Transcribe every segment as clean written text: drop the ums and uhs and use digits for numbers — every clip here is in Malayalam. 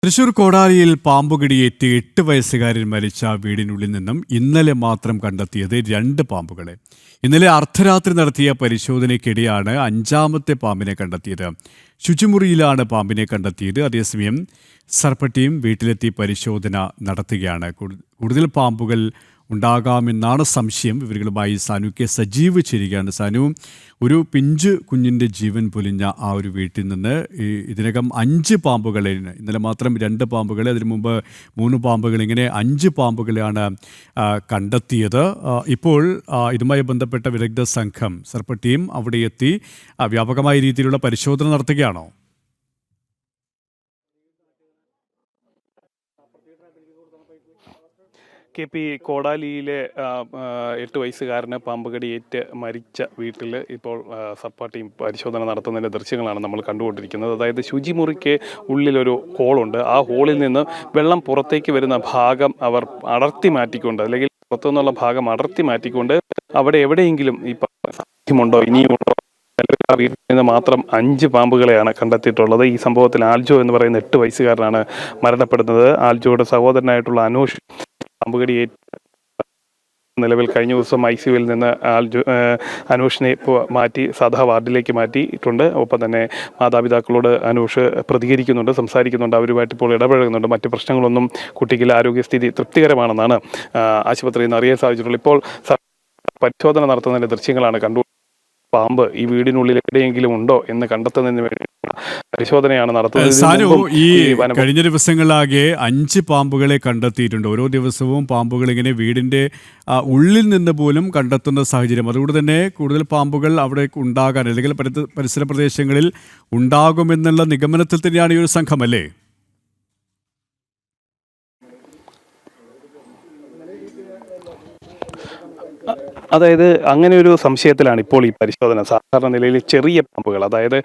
തൃശൂർ കോടാലിയിൽ പാമ്പുകടിയേറ്റ് 8 വയസ്സുകാരൻ മരിച്ച വീടിനുള്ളിൽ നിന്നും ഇന്നലെ മാത്രം കണ്ടെത്തിയത് 2 പാമ്പുകളെ. ഇന്നലെ അർദ്ധരാത്രി നടത്തിയ പരിശോധനയ്ക്കിടെയാണ് 5ാമത്തെ പാമ്പിനെ കണ്ടെത്തിയത്. ശുചിമുറിയിലാണ് പാമ്പിനെ കണ്ടെത്തിയത്. അതേസമയം സർപ്പട്ടിയും വീട്ടിലെത്തി പരിശോധന നടത്തുകയാണ്. കൂടുതൽ പാമ്പുകൾ ഉണ്ടാകാമെന്നാണ് സംശയം. വിവരങ്ങളുമായി സാനു കെ സജീവ് ചേരുകയാണ്. സാനു, ഒരു പിഞ്ചു കുഞ്ഞിൻ്റെ ജീവൻ പൊലിഞ്ഞ ആ ഒരു വീട്ടിൽ നിന്ന് ഇതിനകം 5 പാമ്പുകളെ, ഇന്നലെ മാത്രം 2 പാമ്പുകളെ, അതിനു മുമ്പ് 3 പാമ്പുകൾ, ഇങ്ങനെ 5 പാമ്പുകളെയാണ് കണ്ടെത്തിയത്. ഇപ്പോൾ ഇതുമായി ബന്ധപ്പെട്ട വിദഗ്ധ സംഘം സർപ്പട്ടിയും അവിടെ എത്തി വ്യാപകമായ രീതിയിലുള്ള പരിശോധന നടത്തുകയാണോ? KP കോടാലിയിലെ 8 വയസ്സുകാരന് പാമ്പുകടിയേറ്റ് മരിച്ച വീട്ടിൽ ഇപ്പോൾ സർപ്പാട്ടിയും പരിശോധന നടത്തുന്നതിൻ്റെ ദൃശ്യങ്ങളാണ് നമ്മൾ കണ്ടുകൊണ്ടിരിക്കുന്നത്. അതായത് ശുചിമുറിക്ക് ഉള്ളിലൊരു ഹോളുണ്ട്. ആ ഹോളിൽ നിന്ന് വെള്ളം പുറത്തേക്ക് വരുന്ന ഭാഗം അവർ അടർത്തി മാറ്റിക്കൊണ്ട്, അല്ലെങ്കിൽ പുറത്തുനിന്നുള്ള ഭാഗം അടർത്തി മാറ്റിക്കൊണ്ട് അവിടെ എവിടെയെങ്കിലും ഈ സാധ്യമുണ്ടോ ഇനിയുമുണ്ടോ. വീട്ടിൽ നിന്ന് മാത്രം 5 പാമ്പുകളെയാണ് കണ്ടെത്തിയിട്ടുള്ളത്. ഈ സംഭവത്തിൽ ആൽജോ എന്ന് പറയുന്ന 8 വയസ്സുകാരനാണ് മരണപ്പെടുന്നത്. ആൽജോയുടെ സഹോദരനായിട്ടുള്ള അനൂഷ് പാമ്പുകടിയേറ്റ് നിലവിൽ കഴിഞ്ഞ ദിവസം ICUവിൽ നിന്ന് അനൂഷിനെ മാറ്റി സാധാ വാർഡിലേക്ക് മാറ്റിയിട്ടുണ്ട്. ഒപ്പം തന്നെ മാതാപിതാക്കളോട് അനൂഷ് പ്രതികരിക്കുന്നുണ്ട്, സംസാരിക്കുന്നുണ്ട്, അവരുമായിട്ട് ഇപ്പോൾ ഇടപഴകുന്നുണ്ട്. മറ്റ് പ്രശ്നങ്ങളൊന്നും കുട്ടിക്ക് ആരോഗ്യസ്ഥിതി തൃപ്തികരമാണെന്നാണ് ആശുപത്രിയിൽ നിന്ന് അറിയാൻ സാധിച്ചിട്ടുള്ളത്. ഇപ്പോൾ പരിശോധന നടത്തുന്നതിൻ്റെ ദൃശ്യങ്ങളാണ് കണ്ടു. പാമ്പ് ഈ വീടിനുള്ളിൽ എവിടെയെങ്കിലും ഉണ്ടോ എന്ന് കണ്ടെത്തുന്നതിന് വേണ്ടി പരിശോധനയാണ് നടത്തുന്നത്. സാനു, ഈ കഴിഞ്ഞ ദിവസങ്ങളാകെ 5 പാമ്പുകളെ കണ്ടെത്തിയിട്ടുണ്ട്. ഓരോ ദിവസവും പാമ്പുകൾ ഇങ്ങനെ വീടിന്റെ ഉള്ളിൽ നിന്ന് പോലും കണ്ടെത്തുന്ന സാഹചര്യം. അതുകൊണ്ട് തന്നെ കൂടുതൽ പാമ്പുകൾ അവിടെ ഉണ്ടാകാൻ, അല്ലെങ്കിൽ പരിസര പ്രദേശങ്ങളിൽ ഉണ്ടാകുമെന്നുള്ള നിഗമനത്തിൽ തന്നെയാണ് ഈ ഒരു സംഘം, അല്ലേ? അതായത് അങ്ങനെ ഒരു സംശയത്തിലാണ് ഇപ്പോൾ ഈ പരിശോധന. സാധാരണ നിലയിൽ ചെറിയ പാമ്പുകൾ, അതായത്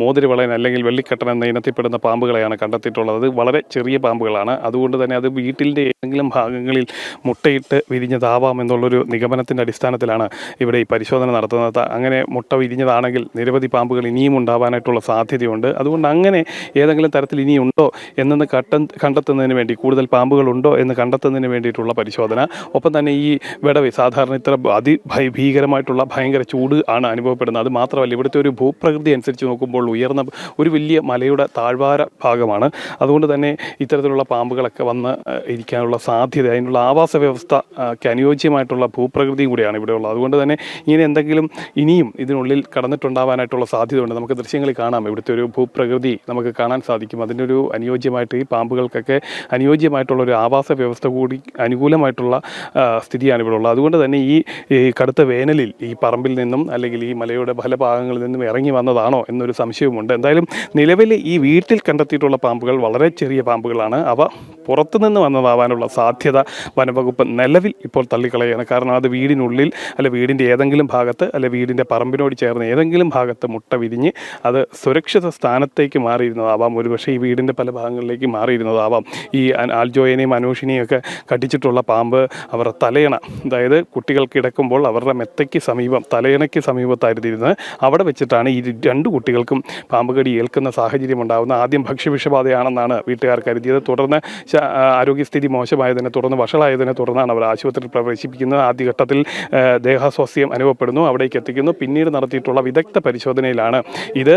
മോതിരവളയൻ അല്ലെങ്കിൽ വെള്ളിക്കട്ടൻ എന്ന ഇനത്തിൽപ്പെടുന്ന പാമ്പുകളെയാണ് കണ്ടെത്തിയിട്ടുള്ളത്. അത് വളരെ ചെറിയ പാമ്പുകളാണ്. അതുകൊണ്ട് തന്നെ അത് വീട്ടിൻ്റെ ഏതെങ്കിലും ഭാഗങ്ങളിൽ മുട്ടയിട്ട് വിരിഞ്ഞതാവാം എന്നുള്ളൊരു നിഗമനത്തിൻ്റെ അടിസ്ഥാനത്തിലാണ് ഇവിടെ ഈ പരിശോധന നടത്തുന്നത്. അങ്ങനെ മുട്ട വിരിഞ്ഞതാണെങ്കിൽ നിരവധി പാമ്പുകൾ ഇനിയും ഉണ്ടാവാനായിട്ടുള്ള സാധ്യതയുണ്ട്. അതുകൊണ്ട് അങ്ങനെ ഏതെങ്കിലും തരത്തിൽ ഇനിയുണ്ടോ എന്നൊന്ന് കണ്ടെത്തുന്നതിന് വേണ്ടി, കൂടുതൽ പാമ്പുകളുണ്ടോ എന്ന് കണ്ടെത്തുന്നതിന് വേണ്ടിയിട്ടുള്ള പരിശോധന. ഒപ്പം തന്നെ ഈ വിടവ് സാധാരണ ഇത്ര ഭീകരമായിട്ടുള്ള ഭയങ്കര ചൂട് ആണ് അനുഭവപ്പെടുന്നത്. അത് മാത്രമല്ല, ഇവിടുത്തെ ഒരു ഭൂപ്രകൃതി അനുസരിച്ച് നോക്കുമ്പോൾ ഉയർന്ന ഒരു വലിയ മലയുടെ താഴ്വാര ഭാഗമാണ്. അതുകൊണ്ട് തന്നെ ഇത്തരത്തിലുള്ള പാമ്പുകളൊക്കെ വന്ന് ഇരിക്കാനുള്ള സാധ്യത, അതിനുള്ള ആവാസ വ്യവസ്ഥയ്ക്ക് അനുയോജ്യമായിട്ടുള്ള ഭൂപ്രകൃതിയും കൂടിയാണ് ഇവിടെ ഉള്ളത്. അതുകൊണ്ട് തന്നെ ഇങ്ങനെ എന്തെങ്കിലും ഇനിയും ഇതിനുള്ളിൽ കടന്നിട്ടുണ്ടാവാനായിട്ടുള്ള സാധ്യതയുണ്ട്. നമുക്ക് ദൃശ്യങ്ങളിൽ കാണാം, ഇവിടുത്തെ ഒരു ഭൂപ്രകൃതി നമുക്ക് കാണാൻ സാധിക്കും. അതിൻ്റെ ഒരു അനുയോജ്യമായിട്ട് ഈ പാമ്പുകൾക്കൊക്കെ അനുയോജ്യമായിട്ടുള്ള ഒരു ആവാസ വ്യവസ്ഥ കൂടി അനുകൂലമായിട്ടുള്ള സ്ഥിതിയാണ് ഇവിടെ ഉള്ളത്. അതുകൊണ്ട് തന്നെ ഈ കടുത്ത വേനലിൽ ഈ പറമ്പിൽ നിന്നും അല്ലെങ്കിൽ ഈ മലയുടെ പല ഭാഗങ്ങളിൽ നിന്നും ഇറങ്ങി വന്നതാണോ എന്നൊരു സംശയവുമുണ്ട്. എന്തായാലും നിലവിൽ ഈ വീട്ടിൽ കണ്ടെത്തിയിട്ടുള്ള പാമ്പുകൾ വളരെ ചെറിയ പാമ്പുകളാണ്. അവ പുറത്തുനിന്ന് വന്നതാവാനുള്ള സാധ്യത വനംവകുപ്പ് നിലവിൽ ഇപ്പോൾ തള്ളിക്കളയാണ്. കാരണം അത് വീടിനുള്ളിൽ, അല്ലെ വീടിൻ്റെ ഏതെങ്കിലും ഭാഗത്ത്, അല്ലെ വീടിൻ്റെ പറമ്പിനോട് ചേർന്ന് ഏതെങ്കിലും ഭാഗത്ത് മുട്ട വിരിഞ്ഞ് അത് സുരക്ഷിത സ്ഥാനത്തേക്ക് മാറിയിരുന്നതാവാം. ഒരുപക്ഷെ ഈ വീടിൻ്റെ പല ഭാഗങ്ങളിലേക്ക് മാറിയിരുന്നതാവാം. ഈ ആൽജോയെയും അനൂഷിനെയും ഒക്കെ കടിച്ചിട്ടുള്ള പാമ്പ് അവർ തലയണ, അതായത് കുട്ടികൾ കിടക്കുമ്പോൾ അവരുടെ മെത്തയ്ക്ക് സമീപം, തലയണയ്ക്ക് സമീപത്തായിരുന്നിരുന്നത്. അവിടെ വെച്ചിട്ടാണ് ഈ 2 കുട്ടികൾക്കും പാമ്പ് കടി ഏൽക്കുന്ന സാഹചര്യം ഉണ്ടാകുന്നത്. ആദ്യം ഭക്ഷ്യവിഷബാധയാണെന്നാണ് വീട്ടുകാർ കരുതിയത്. തുടർന്ന് ആരോഗ്യസ്ഥിതി മോശമായതിനെ തുടർന്ന്, വഷളായതിനെ തുടർന്നാണ് അവർ ആശുപത്രിയിൽ പ്രവേശിപ്പിക്കുന്നത്. ആദ്യഘട്ടത്തിൽ ദേഹാസ്വാസ്ഥ്യം അനുഭവപ്പെടുന്നു, അവിടേക്ക് എത്തിക്കുന്നു. പിന്നീട് നടത്തിയിട്ടുള്ള വിദഗ്ധ പരിശോധനയിലാണ് ഇത്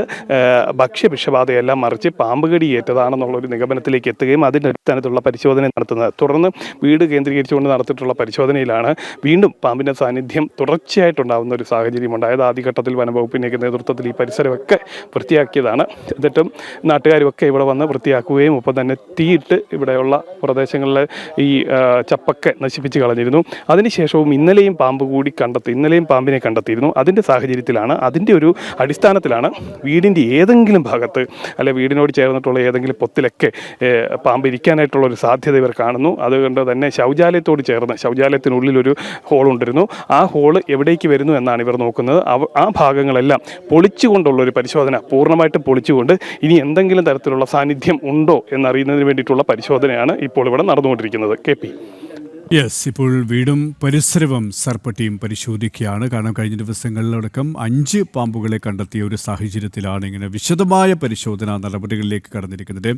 ഭക്ഷ്യവിഷബാധയല്ല മറിച്ച് പാമ്പ് കടിയേറ്റതാണെന്നുള്ളൊരു നിഗമനത്തിലേക്ക് എത്തുകയും അതിൻ്റെ അടിസ്ഥാനത്തിലുള്ള പരിശോധന നടത്തുന്നത്. തുടർന്ന് വീട് കേന്ദ്രീകരിച്ചുകൊണ്ട് നടത്തിയിട്ടുള്ള പരിശോധനയിലാണ് വീണ്ടും പാമ്പിൻ്റെ സാന്നിധ്യം തുടർച്ചയായിട്ടുണ്ടാകുന്ന ഒരു സാഹചര്യം ഉണ്ടായത്. ആദ്യഘട്ടത്തിൽ വനംവകുപ്പിൻ്റെ നേതൃത്വത്തിൽ ഈ പരിസരമൊക്കെ വൃത്തിയാക്കിയതാണ്. എന്നിട്ടും നാട്ടുകാരുമൊക്കെ ഇവിടെ വന്ന് വൃത്തിയാക്കുകയും ഒപ്പം തന്നെ തീയിട്ട് ഇവിടെയുള്ള പ്രദേശങ്ങളിലെ ഈ ചപ്പൊക്കെ നശിപ്പിച്ച് കളഞ്ഞിരുന്നു. അതിനുശേഷവും ഇന്നലെയും പാമ്പിനെ കണ്ടെത്തിയിരുന്നു. അതിൻ്റെ സാഹചര്യത്തിലാണ്, അതിൻ്റെ ഒരു അടിസ്ഥാനത്തിലാണ് വീടിൻ്റെ ഏതെങ്കിലും ഭാഗത്ത്, അല്ലെ വീടിനോട് ചേർന്നിട്ടുള്ള ഏതെങ്കിലും പൊത്തിലൊക്കെ പാമ്പ് ഇരിക്കാനായിട്ടുള്ള ഒരു സാധ്യത ഇവർ കാണുന്നു. അതുകൊണ്ട് തന്നെ ശൗചാലയത്തോട് ചേർന്ന്, ശൗചാലയത്തിനുള്ളിലൊരു ഹോളുണ്ടിരുന്നു. ആ ഹോള് എവിടേക്ക് വരുന്നു എന്നാണ് ഇവർ നോക്കുന്നത്. ആ ഭാഗങ്ങളെല്ലാം പൊളിച്ചുകൊണ്ടുള്ളൊരു പരിശോധന, പൂർണ്ണമായിട്ടും പൊളിച്ചുകൊണ്ട് ഇനി എന്തെങ്കിലും തരത്തിലുള്ള സാന്നിധ്യം ഉണ്ടോ എന്നറിയുന്നതിന് വേണ്ടിയിട്ടുള്ള പരിശോധനയാണ് ഇപ്പോൾ ഇവിടെ നടന്നുകൊണ്ടിരിക്കുന്നത്. KP. യെസ്, ഇപ്പോൾ വീടും പരിസരവും സർപ്പ ടീം പരിശോധിക്കുകയാണ്. കാരണം കഴിഞ്ഞ ദിവസങ്ങളിലടക്കം 5 പാമ്പുകളെ കണ്ടെത്തിയ ഒരു സാഹചര്യത്തിലാണ് ഇങ്ങനെ വിശദമായ പരിശോധനാ നടപടികളിലേക്ക് കടന്നിരിക്കുന്നത്.